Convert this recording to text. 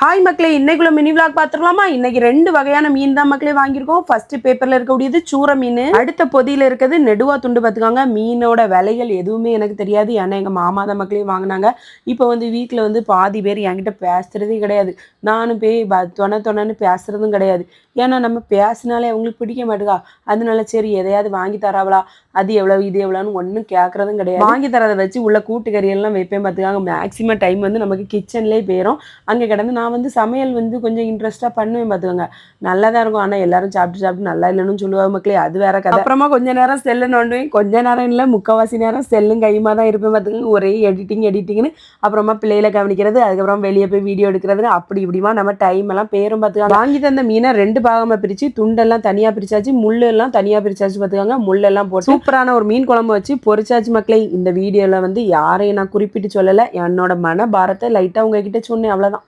Hi மக்களே, இன்னைக்குள்ள mini vlog பார்த்துக்கலாமா? இன்னைக்கு 2 வகையான மீன் தான் மக்களே வாங்கியிருக்கோம். ஃபர்ஸ்ட் பேப்பர்ல இருக்கக்கூடியது சூற மீன், அடுத்த பொதியில இருக்கிறது நெடுவா துண்டு. பார்த்துக்காங்க, மீனோட விலைகள் எதுவுமே எனக்கு தெரியாது. ஏன்னா எங்க மாமா தான் மக்களே வாங்கினாங்க. இப்போ வந்து வீட்டில் வந்து பாதி பேர் என்கிட்ட பேசுறதே கிடையாது. நானும் போய் தொணன்னு பேசுறதும் கிடையாது. ஏன்னா நம்ம பேசினாலே அவங்களுக்கு பிடிக்க மாட்டேங்கா. அதனால சரி எதையாவது வாங்கி தராவளா, அது எவ்வளவு இது எவ்வளோன்னு ஒன்றும் கேட்கறதும் கிடையாது. வாங்கி தரதை வச்சு உள்ள கூட்டுக்கறி எல்லாம் வைப்பேன். பார்த்துக்காங்க, மேக்சிமம் டைம் வந்து நமக்கு கிச்சன்லேயே போயிடும். அங்கே கிடந்து நான் வந்து சமையல் வந்து கொஞ்சம் இன்ட்ரெஸ்ட்டாக பண்ணுவேன். பார்த்துக்கோங்க, நல்லா தான் இருக்கும். ஆனால் எல்லாரும் சாப்பிட்டு நல்லா இல்லைன்னு சொல்லுவாங்க மக்களே, அது வேற கதை. அப்புறமா கொஞ்ச நேரம் செல்லு நோண்டுவேன். கொஞ்ச நேரம் இல்லை, முக்கால்வாசி நேரம் செல்லும் கையுமா தான் இருப்பேன். பார்த்துக்கோங்க, ஒரே எடிட்டிங்னு. அப்புறமா பிள்ளைகளை கவனிக்கிறது, அதுக்கப்புறம் வெளியே போய் வீடியோ எடுக்கிறது, அப்படி இப்படிமா நம்ம டைம் எல்லாம் பேரும். பார்த்துக்கோங்க, வாங்கி தந்த மீனை 2 பாகமாக பிரித்து துண்டெல்லாம் தனியாக பிரிச்சாச்சு, முள்ளெல்லாம் தனியாக பிரிச்சாச்சு. பார்த்துக்கோங்க, முள்ளெல்லாம் போட்டு சூப்பரான ஒரு மீன் குழம்பு வச்சு பொரிச்சாச்சு மக்களே. இந்த வீடியோவில் வந்து யாரையும் நான் குறிப்பிட்டு சொல்லலை, என்னோட மன பாரத்தை லைட்டாக உங்ககிட்ட சொன்னேன், அவ்வளோதான்.